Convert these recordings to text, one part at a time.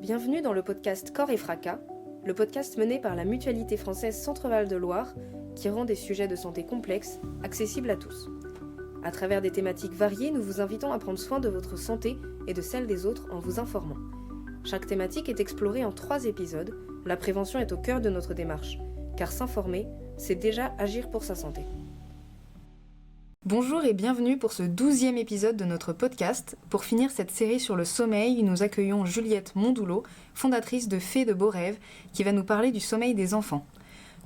Bienvenue dans le podcast Corps et Fracas, le podcast mené par la Mutualité française Centre-Val de Loire qui rend des sujets de santé complexes accessibles à tous. À travers des thématiques variées, nous vous invitons à prendre soin de votre santé et de celle des autres en vous informant. Chaque thématique est explorée en 3 épisodes. La prévention est au cœur de notre démarche, car s'informer, c'est déjà agir pour sa santé. Bonjour et bienvenue pour ce 12e épisode de notre podcast. Pour finir cette série sur le sommeil, nous accueillons Juliette Mondoulot, fondatrice de Fées de Beaux Rêves, qui va nous parler du sommeil des enfants.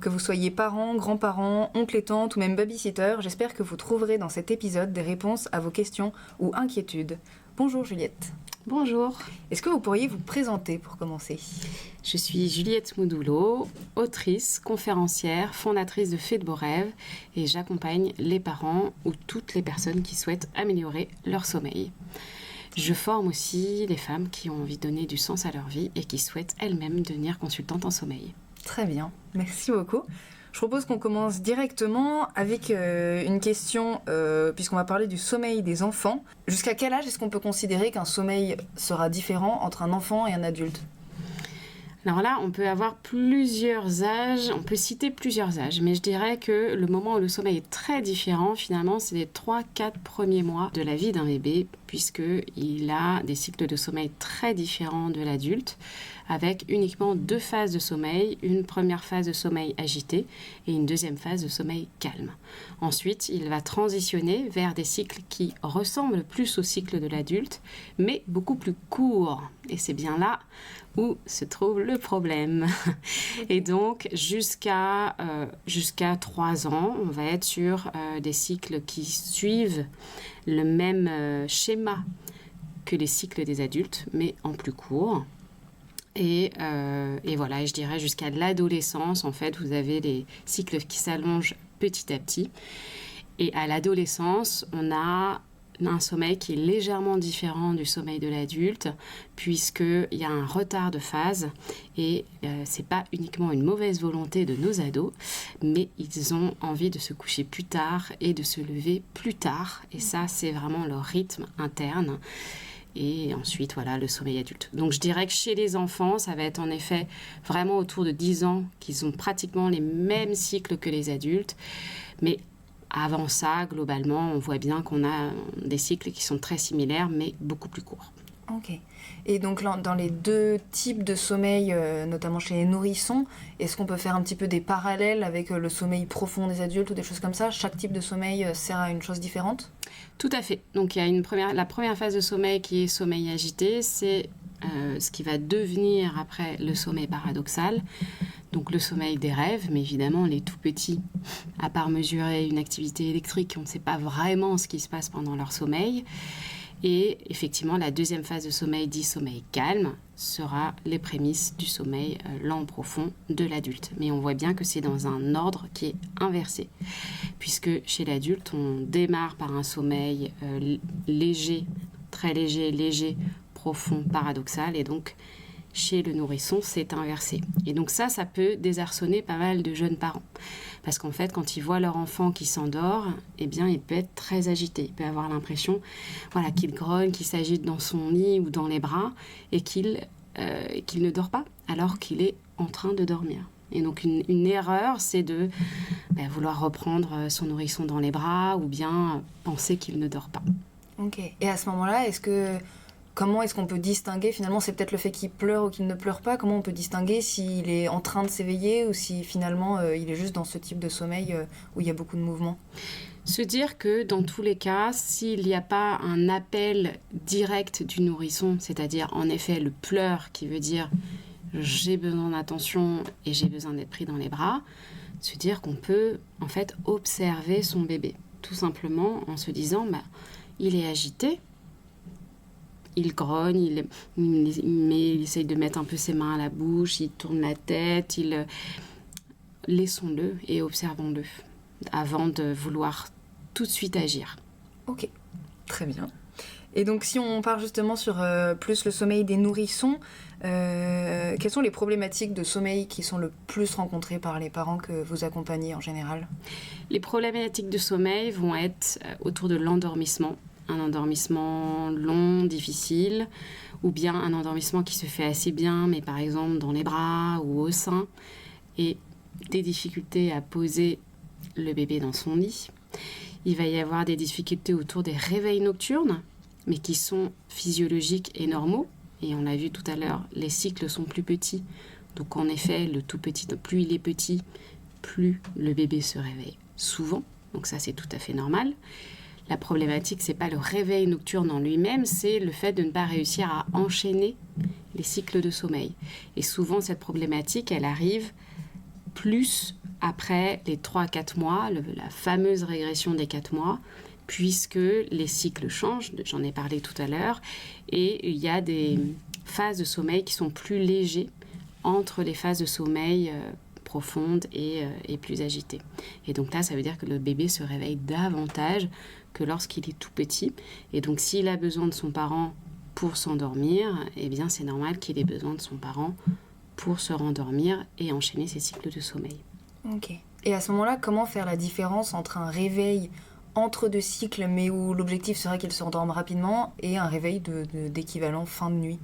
Que vous soyez parents, grands-parents, oncles et tantes ou même babysitter, j'espère que vous trouverez dans cet épisode des réponses à vos questions ou inquiétudes. Bonjour Juliette. Bonjour. Est-ce que vous pourriez vous présenter pour commencer ? Je suis Juliette Mondoulot, autrice, conférencière, fondatrice de Fées de Beaux Rêves et j'accompagne les parents ou toutes les personnes qui souhaitent améliorer leur sommeil. Je forme aussi les femmes qui ont envie de donner du sens à leur vie et qui souhaitent elles-mêmes devenir consultantes en sommeil. Très bien, merci beaucoup. Je propose qu'on commence directement avec une question, puisqu'on va parler du sommeil des enfants. Jusqu'à quel âge est-ce qu'on peut considérer qu'un sommeil sera différent entre un enfant et un adulte ? Alors là, on peut avoir plusieurs âges, on peut citer plusieurs âges, mais je dirais que le moment où le sommeil est très différent, finalement, c'est les 3-4 premiers mois de la vie d'un bébé, puisqu'il a des cycles de sommeil très différents de l'adulte, avec uniquement 2 phases de sommeil, une première phase de sommeil agité et une deuxième phase de sommeil calme. Ensuite, il va transitionner vers des cycles qui ressemblent plus au cycle de l'adulte, mais beaucoup plus courts. Et c'est bien là où se trouve le problème. Et donc, jusqu'à 3 ans, on va être sur des cycles qui suivent le même schéma que les cycles des adultes, mais en plus court. Et voilà, et je dirais jusqu'à l'adolescence, en fait, vous avez les cycles qui s'allongent petit à petit. Et à l'adolescence, on a un sommeil qui est légèrement différent du sommeil de l'adulte, puisqu'il y a un retard de phase. Et c'est pas uniquement une mauvaise volonté de nos ados, mais ils ont envie de se coucher plus tard et de se lever plus tard. Et ça, c'est vraiment leur rythme interne. Et ensuite, voilà, le sommeil adulte. Donc, je dirais que chez les enfants, ça va être en effet vraiment autour de 10 ans qu'ils ont pratiquement les mêmes cycles que les adultes. Mais avant ça, globalement, on voit bien qu'on a des cycles qui sont très similaires, mais beaucoup plus courts. Ok. Et donc dans les 2 types de sommeil, notamment chez les nourrissons, est-ce qu'on peut faire un petit peu des parallèles avec le sommeil profond des adultes ou des choses comme ça ? Chaque type de sommeil sert à une chose différente ? Tout à fait. Donc il y a la première phase de sommeil qui est sommeil agité, c'est ce qui va devenir après le sommeil paradoxal. Donc le sommeil des rêves, mais évidemment les tout petits, à part mesurer une activité électrique, on ne sait pas vraiment ce qui se passe pendant leur sommeil. Et effectivement, la deuxième phase de sommeil, dit sommeil calme, sera les prémices du sommeil lent profond de l'adulte. Mais on voit bien que c'est dans un ordre qui est inversé, puisque chez l'adulte, on démarre par un sommeil léger, très léger, profond, paradoxal, et donc chez le nourrisson, c'est inversé. Et donc ça peut désarçonner pas mal de jeunes parents. Parce qu'en fait, quand ils voient leur enfant qui s'endort, eh bien, il peut être très agité. Il peut avoir l'impression qu'il grogne, qu'il s'agite dans son lit ou dans les bras et qu'il ne dort pas alors qu'il est en train de dormir. Et donc, une erreur, c'est de vouloir reprendre son nourrisson dans les bras ou bien penser qu'il ne dort pas. Ok. Et à ce moment-là, comment est-ce qu'on peut distinguer, finalement, c'est peut-être le fait qu'il pleure ou qu'il ne pleure pas, comment on peut distinguer s'il est en train de s'éveiller ou si finalement il est juste dans ce type de sommeil où il y a beaucoup de mouvements ? Se dire que dans tous les cas, s'il n'y a pas un appel direct du nourrisson, c'est-à-dire en effet le pleur qui veut dire j'ai besoin d'attention et j'ai besoin d'être pris dans les bras, se dire qu'on peut en fait observer son bébé, tout simplement en se disant il est agité, il grogne, il essaye de mettre un peu ses mains à la bouche, il tourne la tête, laissons-le et observons-le avant de vouloir tout de suite agir. Ok, très bien. Et donc si on part justement sur plus le sommeil des nourrissons, quelles sont les problématiques de sommeil qui sont le plus rencontrées par les parents que vous accompagnez en général ? Les problématiques de sommeil vont être autour de l'endormissement, un endormissement long, difficile, ou bien un endormissement qui se fait assez bien, mais par exemple dans les bras ou au sein, et des difficultés à poser le bébé dans son lit. Il va y avoir des difficultés autour des réveils nocturnes, mais qui sont physiologiques et normaux. Et on l'a vu tout à l'heure, les cycles sont plus petits. Donc en effet, le tout petit, plus il est petit, plus le bébé se réveille souvent. Donc ça, c'est tout à fait normal. La problématique, c'est pas le réveil nocturne en lui-même, c'est le fait de ne pas réussir à enchaîner les cycles de sommeil. Et souvent, cette problématique, elle arrive plus après les 3-4 mois, la fameuse régression des 4 mois, puisque les cycles changent, j'en ai parlé tout à l'heure, et il y a des phases de sommeil qui sont plus légères entre les phases de sommeil profondes et plus agitées. Et donc là, ça veut dire que le bébé se réveille davantage que lorsqu'il est tout petit. Et donc s'il a besoin de son parent pour s'endormir, eh bien c'est normal qu'il ait besoin de son parent pour se rendormir et enchaîner ses cycles de sommeil. Ok. Et à ce moment-là, comment faire la différence entre un réveil entre deux cycles, mais où l'objectif serait qu'il se rendorme rapidement, et un réveil d'équivalent fin de nuit?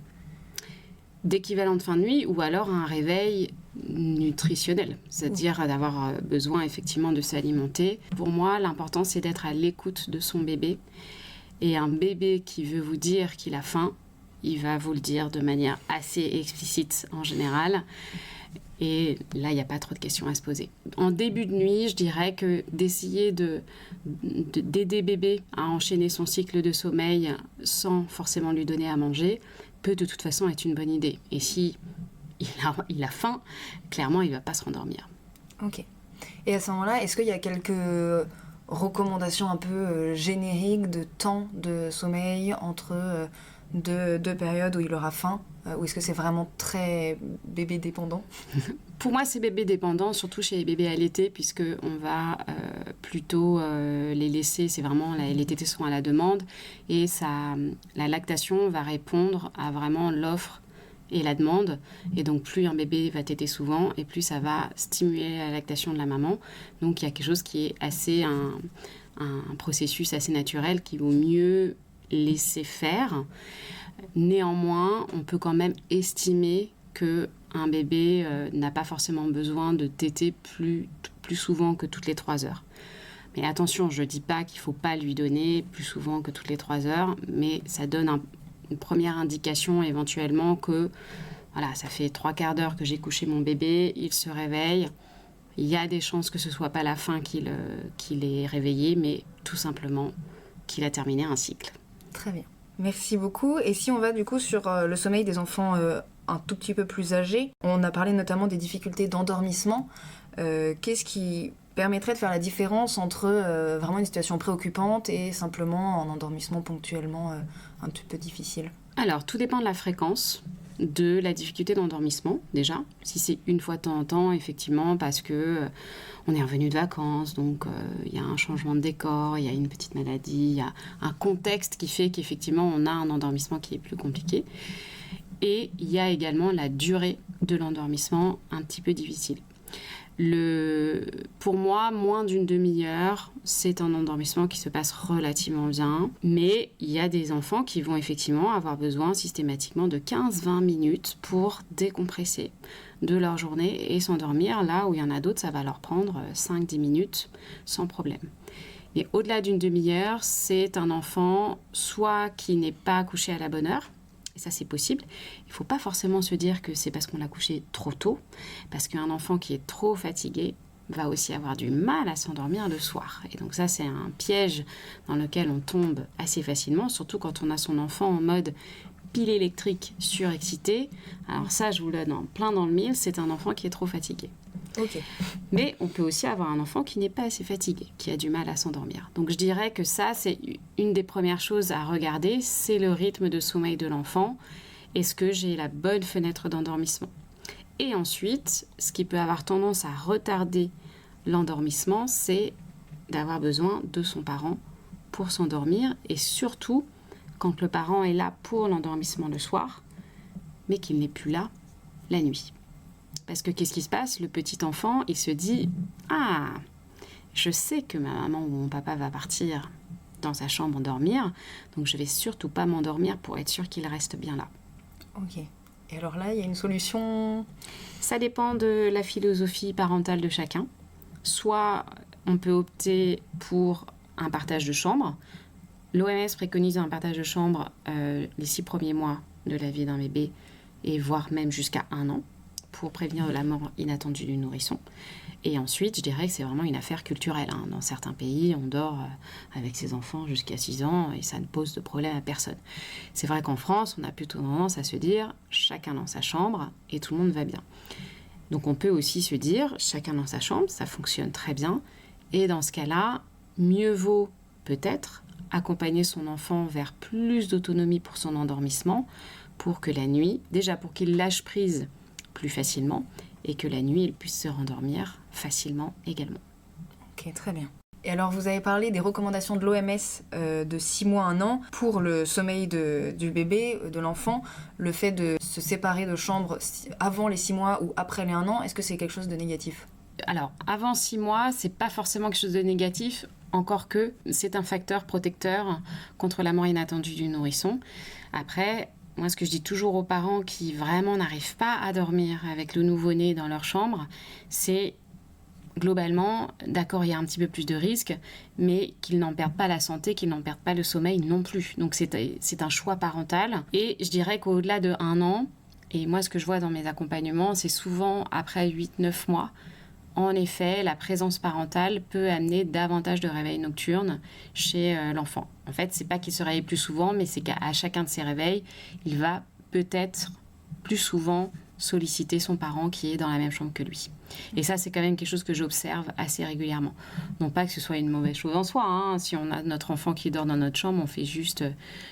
D'équivalent de fin de nuit, ou alors un réveil nutritionnel, c'est-à-dire d'avoir besoin effectivement de s'alimenter. Pour moi, l'important, c'est d'être à l'écoute de son bébé. Et un bébé qui veut vous dire qu'il a faim, il va vous le dire de manière assez explicite en général. Et là, il n'y a pas trop de questions à se poser. En début de nuit, je dirais que d'essayer d'aider bébé à enchaîner son cycle de sommeil sans forcément lui donner à manger peut de toute façon être une bonne idée. Et si il a faim, clairement, il ne va pas se rendormir. Ok. Et à ce moment-là, est-ce qu'il y a quelques recommandations un peu génériques de temps de sommeil entre deux périodes où il aura faim, ou est-ce que c'est vraiment très bébé dépendant? Pour moi, c'est bébé dépendant, surtout chez les bébés allaités, puisqu'on va plutôt les laisser, c'est vraiment, les tétés sont à la demande, et la lactation va répondre à vraiment l'offre et la demande. Et donc, plus un bébé va téter souvent, et plus ça va stimuler la lactation de la maman. Donc, il y a quelque chose qui est assez un processus assez naturel qu'il vaut mieux laisser faire. Néanmoins, on peut quand même estimer qu'un bébé n'a pas forcément besoin de téter plus souvent que toutes les 3 heures. Mais attention, je ne dis pas qu'il ne faut pas lui donner plus souvent que toutes les 3 heures, mais ça donne une première indication éventuellement que voilà, ça fait 3/4 d'heure que j'ai couché mon bébé, il se réveille. Il y a des chances que ce ne soit pas la faim qu'il est réveillé, mais tout simplement qu'il a terminé un cycle. Très bien. Merci beaucoup. Et si on va du coup sur le sommeil des enfants un tout petit peu plus âgés, on a parlé notamment des difficultés d'endormissement. Qu'est-ce qui permettrait de faire la différence entre vraiment une situation préoccupante et simplement un endormissement ponctuellement un petit peu difficile? Alors, tout dépend de la fréquence de la difficulté d'endormissement, déjà. Si c'est une fois de temps en temps, effectivement, parce que on est revenu de vacances, donc il y a un changement de décor, il y a une petite maladie, il y a un contexte qui fait qu'effectivement, on a un endormissement qui est plus compliqué. Et il y a également la durée de l'endormissement un petit peu difficile. Pour moi, moins d'une demi-heure, c'est un endormissement qui se passe relativement bien. Mais il y a des enfants qui vont effectivement avoir besoin systématiquement de 15-20 minutes pour décompresser de leur journée et s'endormir. Là où il y en a d'autres, ça va leur prendre 5-10 minutes sans problème. Mais au-delà d'une demi-heure, c'est un enfant soit qui n'est pas couché à la bonne heure, et ça c'est possible. Il ne faut pas forcément se dire que c'est parce qu'on l'a couché trop tôt, parce qu'un enfant qui est trop fatigué va aussi avoir du mal à s'endormir le soir. Et donc ça c'est un piège dans lequel on tombe assez facilement, surtout quand on a son enfant en mode pile électrique surexcité. Alors ça, je vous le donne plein dans le mille, c'est un enfant qui est trop fatigué. Ok. Mais on peut aussi avoir un enfant qui n'est pas assez fatigué, qui a du mal à s'endormir. Donc je dirais que ça, c'est une des premières choses à regarder, c'est le rythme de sommeil de l'enfant. Est-ce que j'ai la bonne fenêtre d'endormissement? Et ensuite, ce qui peut avoir tendance à retarder l'endormissement, c'est d'avoir besoin de son parent pour s'endormir, et surtout quand le parent est là pour l'endormissement le soir, mais qu'il n'est plus là la nuit. Parce que qu'est-ce qui se passe? Le petit enfant, il se dit « Ah, je sais que ma maman ou mon papa va partir dans sa chambre dormir. Donc je vais surtout pas m'endormir pour être sûre qu'il reste bien là. Ok. Et alors là, il y a une solution? Ça dépend de la philosophie parentale de chacun. Soit on peut opter pour un partage de chambre. L'OMS préconise un partage de chambre les 6 premiers mois de la vie d'un bébé et voire même jusqu'à 1 an pour prévenir la mort inattendue du nourrisson. Et ensuite, je dirais que c'est vraiment une affaire culturelle. Dans certains pays, on dort avec ses enfants jusqu'à 6 ans et ça ne pose de problème à personne. C'est vrai qu'en France, on a plutôt tendance à se dire chacun dans sa chambre et tout le monde va bien. Donc on peut aussi se dire chacun dans sa chambre, ça fonctionne très bien. Et dans ce cas-là, mieux vaut peut-être accompagner son enfant vers plus d'autonomie pour son endormissement, pour que la nuit, déjà pour qu'il lâche prise plus facilement, et que la nuit, il puisse se rendormir facilement également. Ok, très bien. Et alors, vous avez parlé des recommandations de l'OMS de 6 mois à 1 an pour le sommeil du bébé, de l'enfant, le fait de se séparer de chambre avant les 6 mois ou après les 1 an, est-ce que c'est quelque chose de négatif? Alors, avant 6 mois, c'est pas forcément quelque chose de négatif, encore que c'est un facteur protecteur contre la mort inattendue du nourrisson. Après, moi, ce que je dis toujours aux parents qui vraiment n'arrivent pas à dormir avec le nouveau-né dans leur chambre, c'est globalement, d'accord, il y a un petit peu plus de risques, mais qu'ils n'en perdent pas la santé, qu'ils n'en perdent pas le sommeil non plus. Donc, c'est un choix parental. Et je dirais qu'au-delà de 1 an, et moi, ce que je vois dans mes accompagnements, c'est souvent après 8-9 mois, en effet, la présence parentale peut amener davantage de réveils nocturnes chez l'enfant. En fait, c'est pas qu'il se réveille plus souvent, mais c'est qu'à chacun de ses réveils, il va peut-être plus souvent solliciter son parent qui est dans la même chambre que lui. Et ça, c'est quand même quelque chose que j'observe assez régulièrement. Non pas que ce soit une mauvaise chose en soi. Si on a notre enfant qui dort dans notre chambre, on fait juste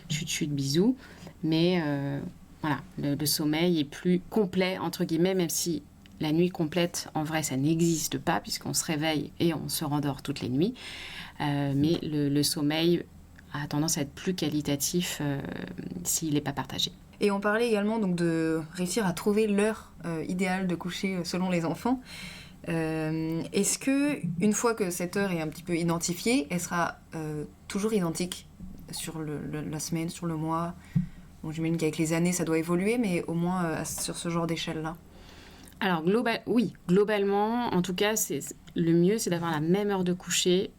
chut-chut, bisous. Mais voilà, le sommeil est plus complet, entre guillemets, même si la nuit complète, en vrai, ça n'existe pas puisqu'on se réveille et on se rendort toutes les nuits. Mais le sommeil a tendance à être plus qualitatif s'il n'est pas partagé. Et on parlait également donc, de réussir à trouver l'heure idéale de coucher selon les enfants. Est-ce que une fois que cette heure est un petit peu identifiée, elle sera toujours identique sur la semaine, sur le mois? Bon, j'imagine qu'avec les années, ça doit évoluer, mais au moins sur ce genre d'échelle-là. Alors, oui, globalement, en tout cas, le mieux, c'est d'avoir la même heure de coucher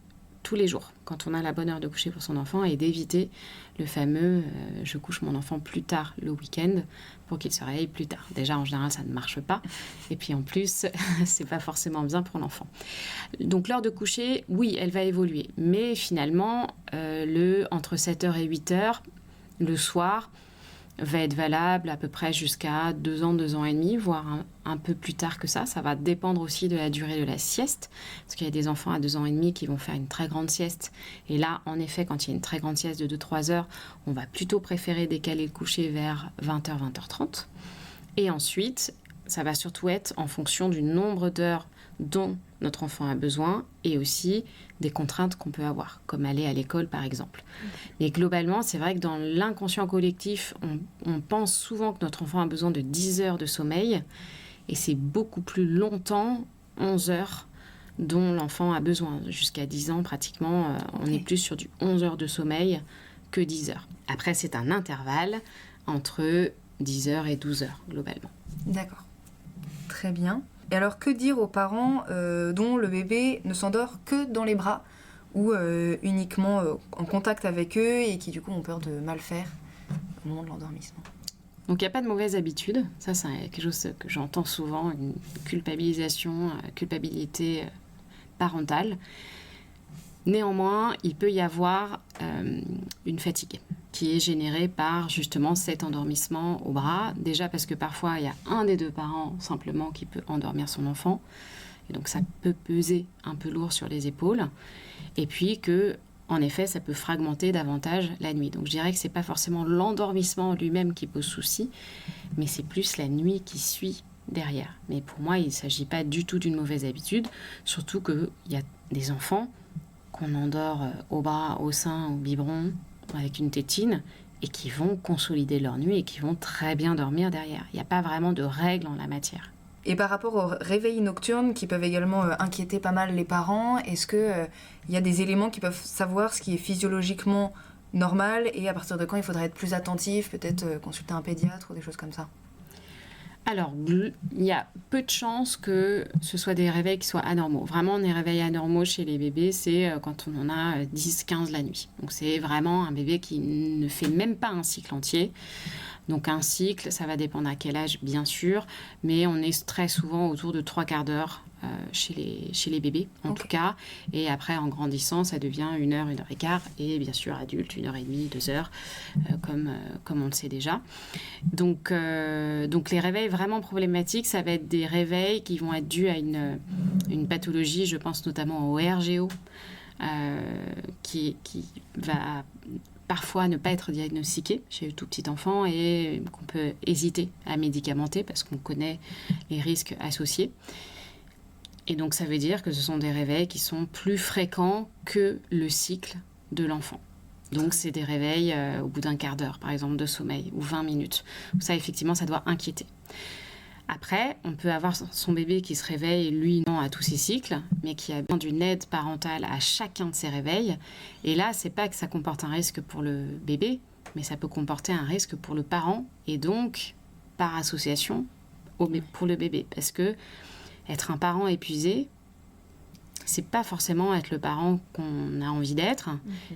tous les jours, quand on a la bonne heure de coucher pour son enfant, et d'éviter le fameux je couche mon enfant plus tard le week-end pour qu'il se réveille plus tard. Déjà, en général, ça ne marche pas. Et puis, en plus, c'est pas forcément bien pour l'enfant. Donc, l'heure de coucher, oui, elle va évoluer. Mais finalement, entre 7h et 8h, le soir, va être valable à peu près jusqu'à 2 ans, 2 ans et demi, voire un peu plus tard que ça. Ça va dépendre aussi de la durée de la sieste, parce qu'il y a des enfants à 2 ans et demi qui vont faire une très grande sieste. Et là, en effet, quand il y a une très grande sieste de 2-3 heures, on va plutôt préférer décaler le coucher vers 20h, 20h30. Et ensuite, ça va surtout être en fonction du nombre d'heures dont notre enfant a besoin et aussi des contraintes qu'on peut avoir, comme aller à l'école par exemple. Mais globalement, c'est vrai que dans l'inconscient collectif, on pense souvent que notre enfant a besoin de 10 heures de sommeil et c'est beaucoup plus longtemps, 11 heures, dont l'enfant a besoin. Jusqu'à 10 ans, pratiquement, on est plus sur du 11 heures de sommeil que 10 heures. Après, c'est un intervalle entre 10 heures et 12 heures, globalement. D'accord. Très bien. Et alors, que dire aux parents dont le bébé ne s'endort que dans les bras ou uniquement en contact avec eux et qui, du coup, ont peur de mal faire au moment de l'endormissement? Donc, il n'y a pas de mauvaise habitude. Ça, c'est quelque chose que j'entends souvent, une culpabilité parentale. Néanmoins, il peut y avoir une fatigue qui est générée par justement cet endormissement au bras. Déjà parce que parfois, il y a un des 2 parents simplement qui peut endormir son enfant. Et donc, ça peut peser un peu lourd sur les épaules. Et puis que, en effet, ça peut fragmenter davantage la nuit. Donc, je dirais que ce n'est pas forcément l'endormissement lui-même qui pose souci, mais c'est plus la nuit qui suit derrière. Mais pour moi, il ne s'agit pas du tout d'une mauvaise habitude, surtout qu'il y a des enfants qu'on endort au bras, au sein, au biberon, avec une tétine, et qui vont consolider leur nuit et qui vont très bien dormir derrière. Il n'y a pas vraiment de règles en la matière. Et par rapport aux réveils nocturnes qui peuvent également inquiéter pas mal les parents, est-ce qu'il y a des éléments qui peuvent savoir ce qui est physiologiquement normal et à partir de quand il faudrait être plus attentif, peut-être consulter un pédiatre ou des choses comme ça? Alors, il y a peu de chances que ce soit des réveils qui soient anormaux. Vraiment, des réveils anormaux chez les bébés, c'est quand on en a 10, 15 la nuit. Donc, c'est vraiment un bébé qui ne fait même pas un cycle entier. Donc, un cycle, ça va dépendre à quel âge, bien sûr, mais on est très souvent autour de 3/4 d'heure chez les bébés, en tout cas. Et après, en grandissant, ça devient 1 heure, 1h15, et bien sûr, adulte, 1h30, 2 heures, comme on le sait déjà. Donc, les réveils vraiment problématiques, ça va être des réveils qui vont être dus à une pathologie, je pense notamment au RGO, qui va parfois ne pas être diagnostiqué chez le tout petit enfant et qu'on peut hésiter à médicamenter parce qu'on connaît les risques associés. Et donc, ça veut dire que ce sont des réveils qui sont plus fréquents que le cycle de l'enfant. Donc, c'est des réveils au bout d'1/4 d'heure, par exemple, de sommeil, ou 20 minutes. Ça, effectivement, ça doit inquiéter. Après, on peut avoir son bébé qui se réveille, lui, non, à tous ses cycles, mais qui a besoin d'une aide parentale à chacun de ses réveils. Et là, c'est pas que ça comporte un risque pour le bébé, mais ça peut comporter un risque pour le parent, et donc, par association, pour le bébé. Parce que être un parent épuisé, c'est pas forcément être le parent qu'on a envie d'être.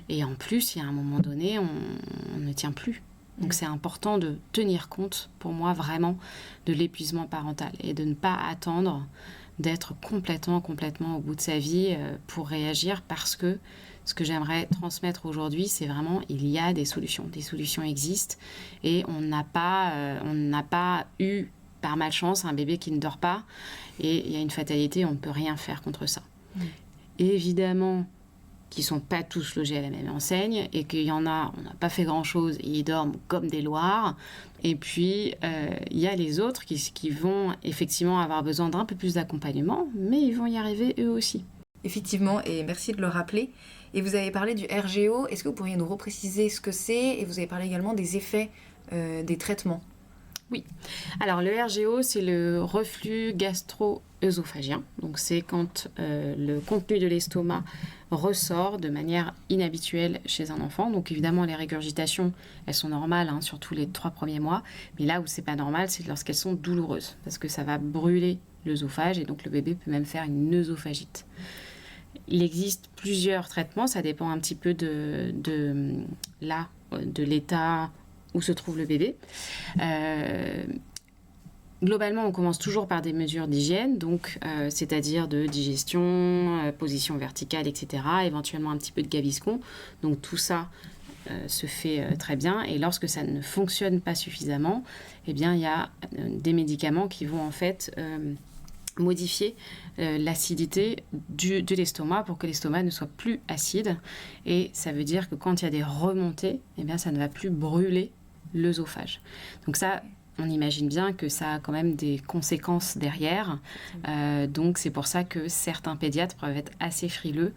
Et en plus, il y a un moment donné, on ne tient plus. Donc c'est important de tenir compte, pour moi, vraiment, de l'épuisement parental et de ne pas attendre d'être complètement au bout de sa vie pour réagir, parce que ce que j'aimerais transmettre aujourd'hui, c'est vraiment, il y a des solutions. Des solutions existent et on n'a pas eu, par malchance, un bébé qui ne dort pas et il y a une fatalité, on ne peut rien faire contre ça. Et évidemment, qui ne sont pas tous logés à la même enseigne et qu'il y en a, on n'a pas fait grand-chose et ils dorment comme des loirs. Et puis, il y a les autres qui vont effectivement avoir besoin d'un peu plus d'accompagnement, mais ils vont y arriver eux aussi. Effectivement, et merci de le rappeler. Et vous avez parlé du RGO, est-ce que vous pourriez nous repréciser ce que c'est? Et vous avez parlé également des effets des traitements. Oui. Alors, le RGO, c'est le reflux gastro-œsophagien. Donc, c'est quand le contenu de l'estomac ressort de manière inhabituelle chez un enfant. Donc, évidemment, les régurgitations, elles sont normales, surtout les 3 premiers mois. Mais là où c'est pas normal, c'est lorsqu'elles sont douloureuses, parce que ça va brûler l'œsophage et donc le bébé peut même faire une œsophagite. Il existe plusieurs traitements, ça dépend un petit peu de l'état où se trouve le bébé. Globalement, on commence toujours par des mesures d'hygiène, donc c'est-à-dire de digestion, position verticale, etc. Éventuellement un petit peu de gaviscon. Donc tout ça se fait très bien. Et lorsque ça ne fonctionne pas suffisamment, eh bien, il y a des médicaments qui vont en fait modifier l'acidité de l'estomac pour que l'estomac ne soit plus acide. Et ça veut dire que quand il y a des remontées, eh bien, ça ne va plus brûler l'œsophage. Donc ça, on imagine bien que ça a quand même des conséquences derrière. Donc c'est pour ça que certains pédiatres peuvent être assez frileux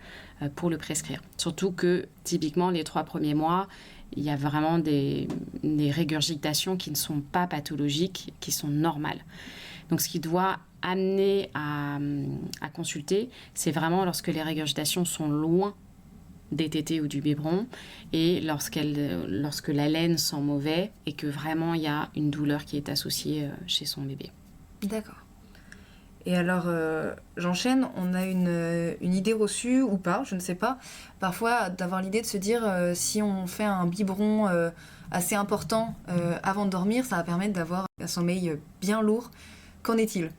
pour le prescrire. Surtout que typiquement les 3 premiers mois, il y a vraiment des régurgitations qui ne sont pas pathologiques, qui sont normales. Donc ce qui doit amener à consulter, c'est vraiment lorsque les régurgitations sont loin des tétés ou du biberon et lorsque la laine sent mauvais et que vraiment il y a une douleur qui est associée chez son bébé. D'accord. Et alors, j'enchaîne, on a une idée reçue ou pas, je ne sais pas, parfois d'avoir l'idée de se dire si on fait un biberon assez important avant de dormir, ça va permettre d'avoir un sommeil bien lourd. Qu'en est-il ?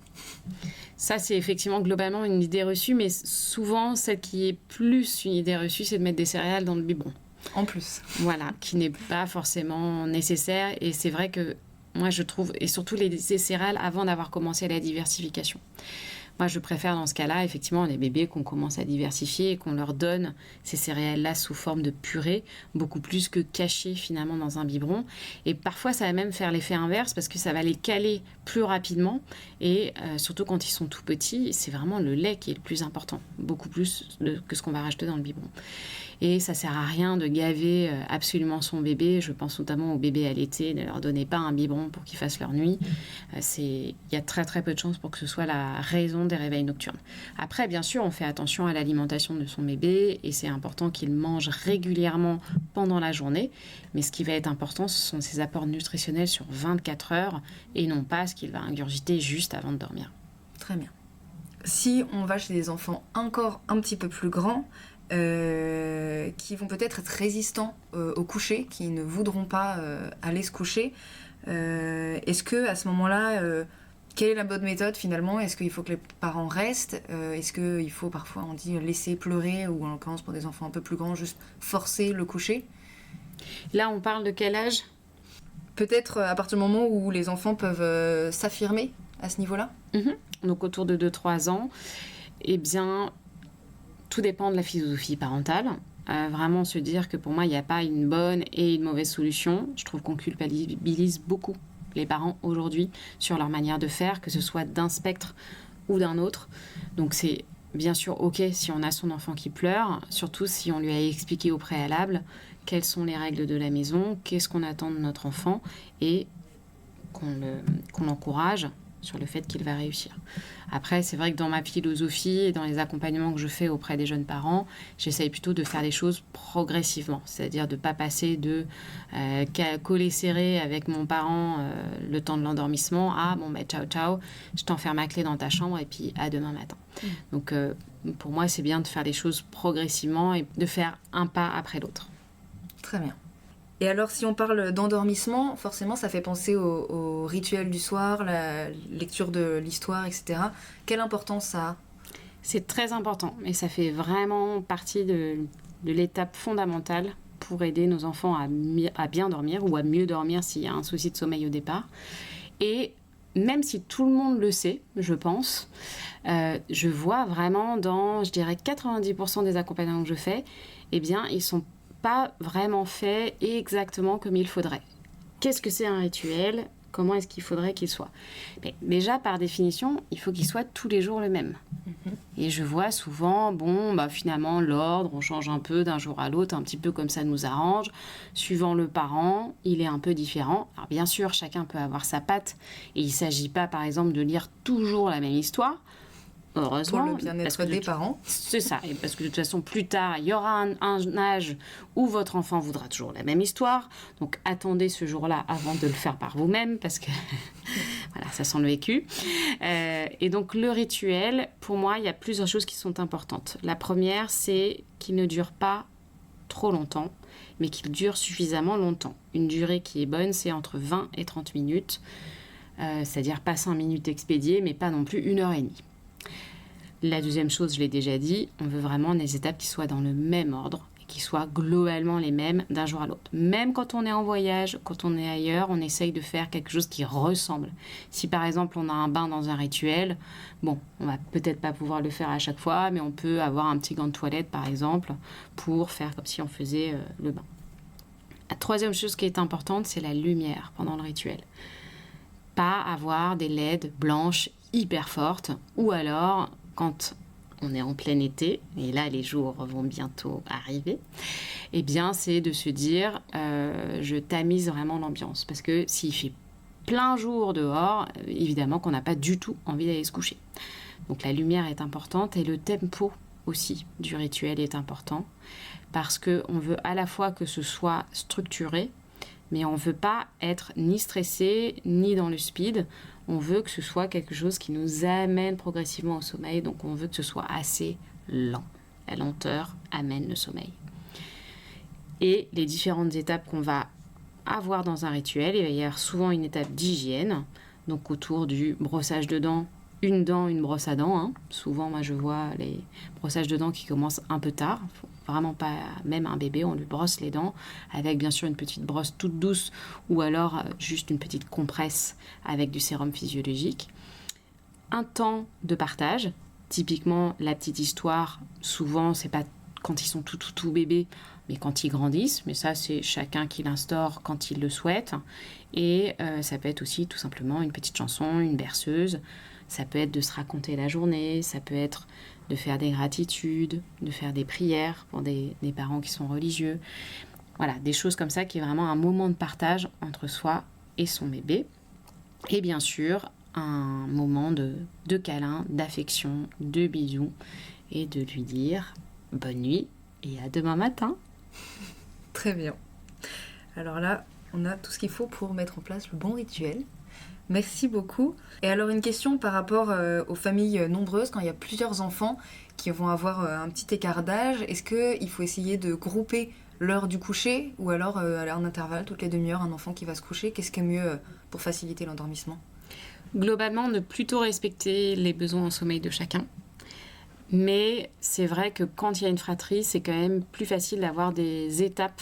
Ça, c'est effectivement globalement une idée reçue, mais souvent, celle qui est plus une idée reçue, c'est de mettre des céréales dans le biberon. En plus. Voilà, qui n'est pas forcément nécessaire. Et c'est vrai que moi, je trouve, et surtout les céréales avant d'avoir commencé la diversification. Moi, je préfère dans ce cas-là, effectivement, les bébés qu'on commence à diversifier et qu'on leur donne ces céréales-là sous forme de purée, beaucoup plus que cachées finalement dans un biberon. Et parfois, ça va même faire l'effet inverse parce que ça va les caler plus rapidement. Et surtout quand ils sont tout petits, c'est vraiment le lait qui est le plus important, beaucoup plus que ce qu'on va rajouter dans le biberon. Et ça sert à rien de gaver absolument son bébé. Je pense notamment aux bébés allaités. Ne leur donnez pas un biberon pour qu'ils fassent leur nuit. Il y a très très peu de chances pour que ce soit la raison des réveils nocturnes. Après, bien sûr, on fait attention à l'alimentation de son bébé et c'est important qu'il mange régulièrement pendant la journée. Mais ce qui va être important, ce sont ses apports nutritionnels sur 24 heures et non pas ce qu'il va ingurgiter juste avant de dormir. Très bien. Si on va chez des enfants encore un petit peu plus grands, qui vont peut-être être résistants au coucher, qui ne voudront pas aller se coucher, est-ce que à ce moment-là, quelle est la bonne méthode finalement? Est-ce qu'il faut que les parents restent? Est-ce qu'il faut parfois, on dit, laisser pleurer, ou en l'occurrence pour des enfants un peu plus grands, juste forcer le coucher? Là, on parle de quel âge? Peut-être à partir du moment où les enfants peuvent s'affirmer à ce niveau-là. Donc autour de 2-3 ans, eh bien, tout dépend de la philosophie parentale. Vraiment se dire que pour moi, il n'y a pas une bonne et une mauvaise solution. Je trouve qu'on culpabilise beaucoup les parents aujourd'hui sur leur manière de faire, que ce soit d'un spectre ou d'un autre. Donc c'est bien sûr ok si on a son enfant qui pleure, surtout si on lui a expliqué au préalable quelles sont les règles de la maison, qu'est-ce qu'on attend de notre enfant et qu'on l'encourage sur le fait qu'il va réussir. Après, c'est vrai que dans ma philosophie et dans les accompagnements que je fais auprès des jeunes parents, j'essaye plutôt de faire les choses progressivement, c'est-à-dire de ne pas passer de coller serré avec mon parent le temps de l'endormissement à bon ben ciao ciao, je t'enferme ma clé dans ta chambre et puis à demain matin. Donc pour moi, c'est bien de faire les choses progressivement et de faire un pas après l'autre. Très bien. Et alors, si on parle d'endormissement, forcément, ça fait penser au rituel du soir, la lecture de l'histoire, etc. Quelle importance ça a? C'est très important, et ça fait vraiment partie de l'étape fondamentale pour aider nos enfants à bien dormir ou à mieux dormir s'il y a un souci de sommeil au départ. Et même si tout le monde le sait, je pense, je vois vraiment dans, je dirais, 90% des accompagnements que je fais, eh bien, ils sont pas vraiment fait exactement comme il faudrait. Qu'est-ce que c'est un rituel? Comment est-ce qu'il faudrait qu'il soit? Mais déjà, par définition, il faut qu'il soit tous les jours le même. Et je vois souvent, finalement, l'ordre, on change un peu d'un jour à l'autre, un petit peu comme ça nous arrange. Suivant le parent, il est un peu différent. Alors bien sûr, chacun peut avoir sa patte. Et il ne s'agit pas, par exemple, de lire toujours la même histoire. Heureusement, pour le bien-être des parents. C'est ça, et parce que de toute façon, plus tard, il y aura un âge où votre enfant voudra toujours la même histoire. Donc, attendez ce jour-là avant de le faire par vous-même, parce que voilà, ça sent le vécu. Et donc, le rituel, pour moi, il y a plusieurs choses qui sont importantes. La première, c'est qu'il ne dure pas trop longtemps, mais qu'il dure suffisamment longtemps. Une durée qui est bonne, c'est entre 20 et 30 minutes. C'est-à-dire pas 5 minutes expédiées, mais pas non plus 1h30. La deuxième chose, je l'ai déjà dit, on veut vraiment des étapes qui soient dans le même ordre et qui soient globalement les mêmes d'un jour à l'autre. Même quand on est en voyage, quand on est ailleurs, on essaye de faire quelque chose qui ressemble. Si par exemple on a un bain dans un rituel, on va peut-être pas pouvoir le faire à chaque fois, mais on peut avoir un petit gant de toilette par exemple pour faire comme si on faisait le bain. La troisième chose qui est importante, c'est la lumière pendant le rituel. Pas avoir des LED blanches hyper fortes ou alors quand on est en plein été, et là les jours vont bientôt arriver, eh bien c'est de se dire je tamise vraiment l'ambiance. Parce que s'il fait plein jour dehors, évidemment qu'on n'a pas du tout envie d'aller se coucher. Donc la lumière est importante et le tempo aussi du rituel est important. Parce qu'on veut à la fois que ce soit structuré, mais on ne veut pas être ni stressé, ni dans le speed. On veut que ce soit quelque chose qui nous amène progressivement au sommeil, donc on veut que ce soit assez lent. La lenteur amène le sommeil. Et les différentes étapes qu'on va avoir dans un rituel, il va y avoir souvent une étape d'hygiène, donc autour du brossage de dents, une dent, une brosse à dents. Souvent, moi, je vois les brossages de dents qui commencent un peu tard. Vraiment pas, même un bébé, on lui brosse les dents avec bien sûr une petite brosse toute douce ou alors juste une petite compresse avec du sérum physiologique. Un temps de partage, typiquement la petite histoire, souvent c'est pas quand ils sont tout bébés, mais quand ils grandissent, mais ça c'est chacun qui l'instaure quand il le souhaite. Et ça peut être aussi tout simplement une petite chanson, une berceuse, Ça peut être de se raconter la journée, ça peut être de faire des gratitudes, de faire des prières pour des parents qui sont religieux. Voilà, des choses comme ça qui est vraiment un moment de partage entre soi et son bébé. Et bien sûr, un moment de câlin, d'affection, de bisous et de lui dire bonne nuit et à demain matin. Très bien. Alors là, on a tout ce qu'il faut pour mettre en place le bon rituel. Merci beaucoup. Et alors une question par rapport aux familles nombreuses, quand il y a plusieurs enfants qui vont avoir un petit écart d'âge, est-ce qu'il faut essayer de grouper l'heure du coucher ou alors aller en intervalle, toutes les demi-heures, un enfant qui va se coucher? Qu'est-ce qui est mieux pour faciliter l'endormissement? Globalement, de plutôt respecter les besoins en sommeil de chacun. Mais c'est vrai que quand il y a une fratrie, c'est quand même plus facile d'avoir des étapes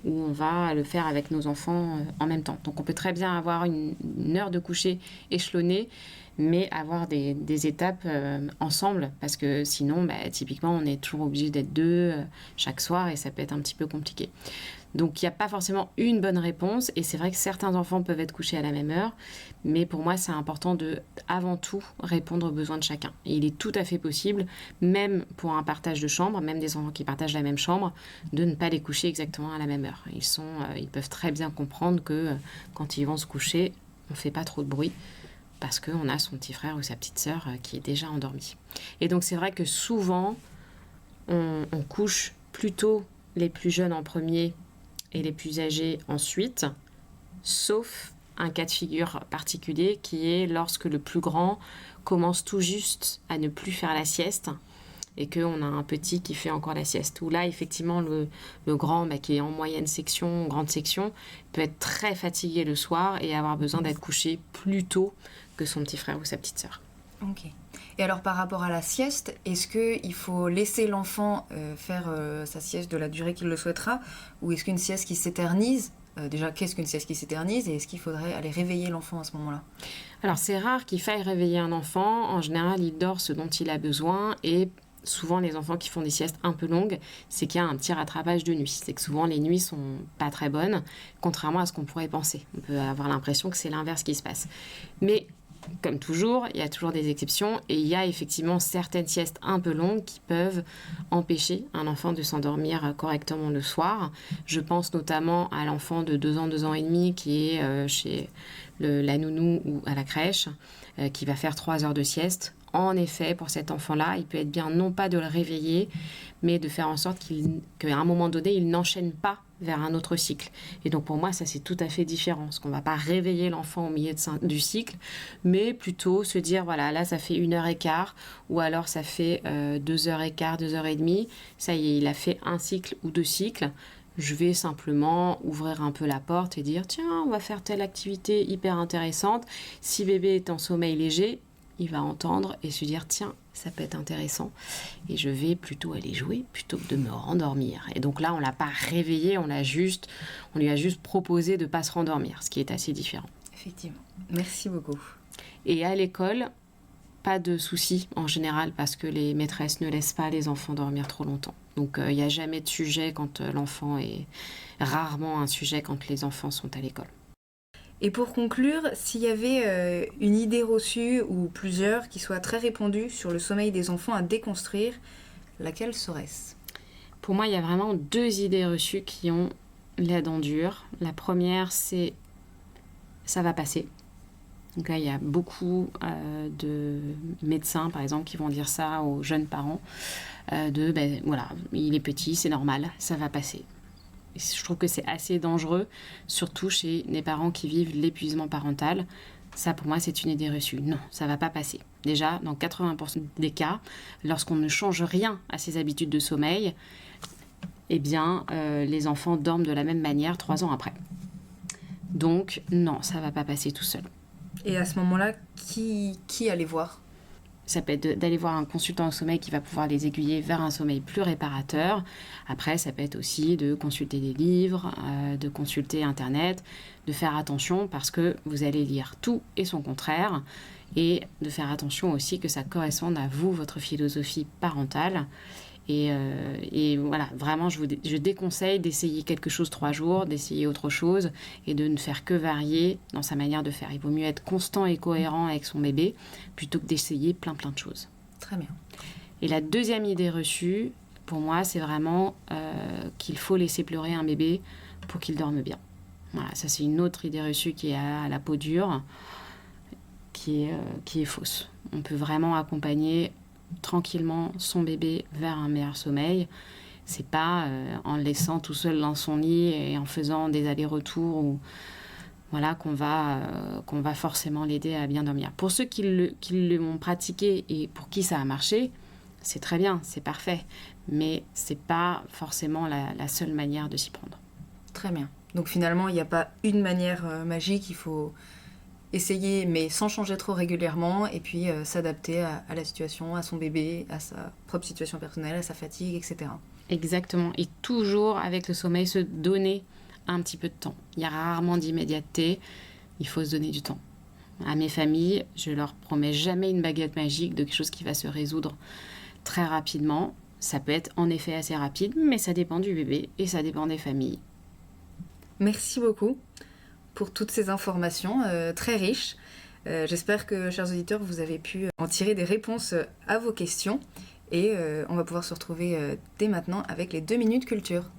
où on va le faire avec nos enfants en même temps. Donc on peut très bien avoir une heure de coucher échelonnée, mais avoir des étapes ensemble, parce que sinon, typiquement, on est toujours obligé d'être deux chaque soir et ça peut être un petit peu compliqué. Donc il n'y a pas forcément une bonne réponse, et c'est vrai que certains enfants peuvent être couchés à la même heure, mais pour moi c'est important de, avant tout, répondre aux besoins de chacun. Et il est tout à fait possible, même pour un partage de chambre, même des enfants qui partagent la même chambre, de ne pas les coucher exactement à la même heure. Ils peuvent très bien comprendre que quand ils vont se coucher, on ne fait pas trop de bruit, parce qu'on a son petit frère ou sa petite sœur qui est déjà endormi. Et donc c'est vrai que souvent, on couche plutôt les plus jeunes en premier et les plus âgés ensuite, sauf un cas de figure particulier qui est lorsque le plus grand commence tout juste à ne plus faire la sieste et qu'on a un petit qui fait encore la sieste. Où là, effectivement, le grand qui est en moyenne section, grande section, peut être très fatigué le soir et avoir besoin d'être couché plus tôt que son petit frère ou sa petite sœur. Ok. Et alors par rapport à la sieste, est-ce qu'il faut laisser l'enfant faire sa sieste de la durée qu'il le souhaitera, ou est-ce qu'une sieste qui s'éternise, déjà qu'est-ce qu'une sieste qui s'éternise, et est-ce qu'il faudrait aller réveiller l'enfant à ce moment-là? Alors c'est rare qu'il faille réveiller un enfant, en général il dort ce dont il a besoin, et souvent les enfants qui font des siestes un peu longues, c'est qu'il y a un petit rattrapage de nuit. C'est que souvent les nuits sont pas très bonnes, contrairement à ce qu'on pourrait penser. On peut avoir l'impression que c'est l'inverse qui se passe. Mais comme toujours, il y a toujours des exceptions et il y a effectivement certaines siestes un peu longues qui peuvent empêcher un enfant de s'endormir correctement le soir. Je pense notamment à l'enfant de 2 ans, 2 ans et demi qui est chez la nounou ou à la crèche, qui va faire 3 heures de sieste. En effet, pour cet enfant-là, il peut être bien non pas de le réveiller, mais de faire en sorte qu'à un moment donné, il n'enchaîne pas vers un autre cycle. Et donc pour moi, ça c'est tout à fait différent, parce qu'on ne va pas réveiller l'enfant au milieu du cycle, mais plutôt se dire, voilà, là ça fait 1h15, ou alors ça fait 2h15, 2h30, ça y est, il a fait un cycle ou 2 cycles. Je vais simplement ouvrir un peu la porte et dire, tiens, on va faire telle activité hyper intéressante. Si bébé est en sommeil léger, il va entendre et se dire, tiens, ça peut être intéressant. Et je vais plutôt aller jouer plutôt que de me rendormir. Et donc là, on ne l'a pas réveillé, on lui a juste proposé de ne pas se rendormir, ce qui est assez différent. Effectivement. Merci beaucoup. Et à l'école, pas de souci en général, parce que les maîtresses ne laissent pas les enfants dormir trop longtemps. Donc il n'y a jamais de sujet quand l'enfant est... Rarement un sujet quand les enfants sont à l'école. Et pour conclure, s'il y avait une idée reçue ou plusieurs qui soient très répandues sur le sommeil des enfants à déconstruire, laquelle serait-ce? Pour moi, il y a vraiment 2 idées reçues qui ont la dent dure. La première, c'est « ça va passer ». Donc là, il y a beaucoup de médecins, par exemple, qui vont dire ça aux jeunes parents. Voilà, il est petit, c'est normal, ça va passer. Je trouve que c'est assez dangereux, surtout chez les parents qui vivent l'épuisement parental. Ça, pour moi, c'est une idée reçue. Non, ça ne va pas passer. Déjà, dans 80% des cas, lorsqu'on ne change rien à ses habitudes de sommeil, eh bien, les enfants dorment de la même manière 3 ans après. Donc, non, ça ne va pas passer tout seul. Et à ce moment-là, qui aller voir? Ça peut être d'aller voir un consultant en sommeil qui va pouvoir les aiguiller vers un sommeil plus réparateur. Après, ça peut être aussi de consulter des livres, de consulter Internet, de faire attention parce que vous allez lire tout et son contraire, et de faire attention aussi que ça corresponde à vous, votre philosophie parentale. Et voilà, vraiment, je déconseille d'essayer quelque chose 3 jours, d'essayer autre chose et de ne faire que varier dans sa manière de faire. Il vaut mieux être constant et cohérent avec son bébé plutôt que d'essayer plein de choses. Très bien. Et la deuxième idée reçue, pour moi, c'est vraiment qu'il faut laisser pleurer un bébé pour qu'il dorme bien. Voilà, ça c'est une autre idée reçue qui est à la peau dure, qui est fausse. On peut vraiment accompagner tranquillement son bébé vers un meilleur sommeil. C'est pas en le laissant tout seul dans son lit et en faisant des allers-retours ou voilà qu'on va forcément l'aider à bien dormir. Pour ceux qui l'ont pratiqué et pour qui ça a marché, c'est très bien, c'est parfait, mais c'est pas forcément la seule manière de s'y prendre. Très bien. Donc finalement, il n'y a pas une manière magique, il faut essayer, mais sans changer trop régulièrement, et puis s'adapter à la situation, à son bébé, à sa propre situation personnelle, à sa fatigue, etc. Exactement. Et toujours avec le sommeil, se donner un petit peu de temps. Il y a rarement d'immédiateté, il faut se donner du temps. À mes familles, je leur promets jamais une baguette magique de quelque chose qui va se résoudre très rapidement. Ça peut être en effet assez rapide, mais ça dépend du bébé et ça dépend des familles. Merci beaucoup pour toutes ces informations très riches. J'espère que, chers auditeurs, vous avez pu en tirer des réponses à vos questions. Et on va pouvoir se retrouver dès maintenant avec les 2 minutes culture.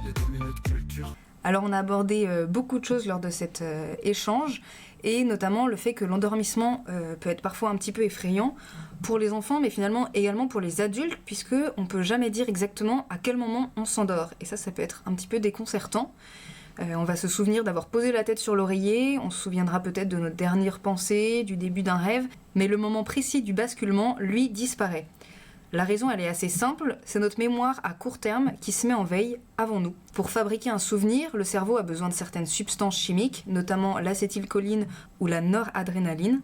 Les 2 minutes culture. Alors on a abordé beaucoup de choses lors de cet échange, et notamment le fait que l'endormissement peut être parfois un petit peu effrayant pour les enfants, mais finalement également pour les adultes, puisque on peut jamais dire exactement à quel moment on s'endort. Et ça peut être un petit peu déconcertant. On va se souvenir d'avoir posé la tête sur l'oreiller, on se souviendra peut-être de notre dernière pensée, du début d'un rêve, mais le moment précis du basculement, lui, disparaît. La raison, elle est assez simple, c'est notre mémoire à court terme qui se met en veille avant nous. Pour fabriquer un souvenir, le cerveau a besoin de certaines substances chimiques, notamment l'acétylcholine ou la noradrénaline.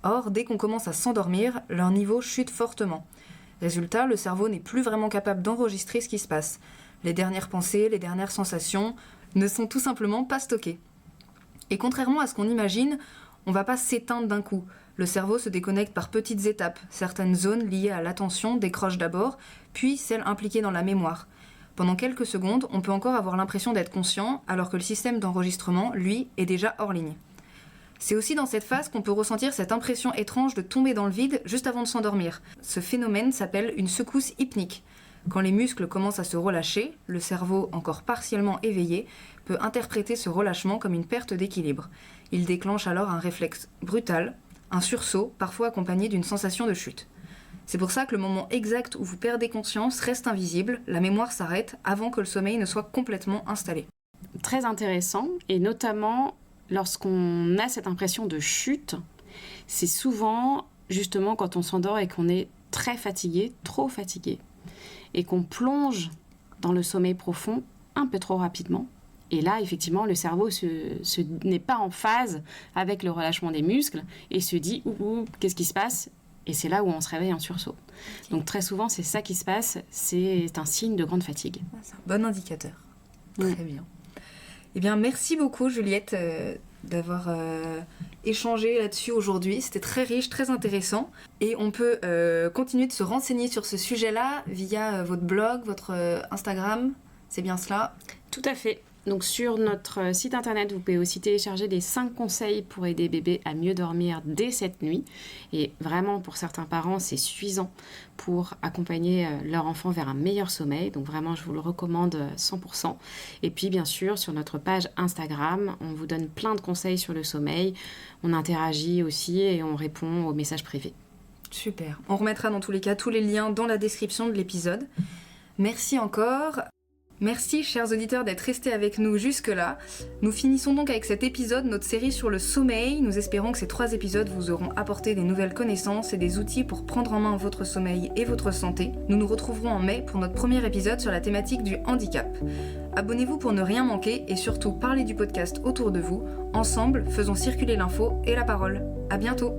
Or, dès qu'on commence à s'endormir, leur niveau chute fortement. Résultat, le cerveau n'est plus vraiment capable d'enregistrer ce qui se passe. Les dernières pensées, les dernières sensations ne sont tout simplement pas stockées. Et contrairement à ce qu'on imagine, on ne va pas s'éteindre d'un coup. Le cerveau se déconnecte par petites étapes. Certaines zones liées à l'attention décrochent d'abord, puis celles impliquées dans la mémoire. Pendant quelques secondes, on peut encore avoir l'impression d'être conscient, alors que le système d'enregistrement, lui, est déjà hors ligne. C'est aussi dans cette phase qu'on peut ressentir cette impression étrange de tomber dans le vide juste avant de s'endormir. Ce phénomène s'appelle une secousse hypnique. Quand les muscles commencent à se relâcher, le cerveau, encore partiellement éveillé, peut interpréter ce relâchement comme une perte d'équilibre. Il déclenche alors un réflexe brutal, un sursaut, parfois accompagné d'une sensation de chute. C'est pour ça que le moment exact où vous perdez conscience reste invisible, la mémoire s'arrête avant que le sommeil ne soit complètement installé. Très intéressant, et notamment lorsqu'on a cette impression de chute, c'est souvent justement quand on s'endort et qu'on est très fatigué, trop fatigué, et qu'on plonge dans le sommeil profond un peu trop rapidement. Et là, effectivement, le cerveau n'est pas en phase avec le relâchement des muscles et se dit « qu'est-ce qui se passe ?» Et c'est là où on se réveille en sursaut. Donc très souvent, c'est ça qui se passe, c'est un signe de grande fatigue. C'est un bon indicateur. Très bien. Eh bien, merci beaucoup, Juliette, d'avoir échangé là-dessus aujourd'hui. C'était très riche, très intéressant. Et on peut continuer de se renseigner sur ce sujet-là via votre blog, votre Instagram. C'est bien cela ? Tout à fait. Donc sur notre site internet, vous pouvez aussi télécharger les 5 conseils pour aider bébé à mieux dormir dès cette nuit. Et vraiment, pour certains parents, c'est suffisant pour accompagner leur enfant vers un meilleur sommeil. Donc vraiment, je vous le recommande 100%. Et puis bien sûr, sur notre page Instagram, on vous donne plein de conseils sur le sommeil. On interagit aussi et on répond aux messages privés. Super. On remettra dans tous les cas tous les liens dans la description de l'épisode. Merci encore. Merci, chers auditeurs, d'être restés avec nous jusque-là. Nous finissons donc avec cet épisode, notre série sur le sommeil. Nous espérons que ces 3 épisodes vous auront apporté des nouvelles connaissances et des outils pour prendre en main votre sommeil et votre santé. Nous nous retrouverons en mai pour notre premier épisode sur la thématique du handicap. Abonnez-vous pour ne rien manquer et surtout parlez du podcast autour de vous. Ensemble, faisons circuler l'info et la parole. À bientôt!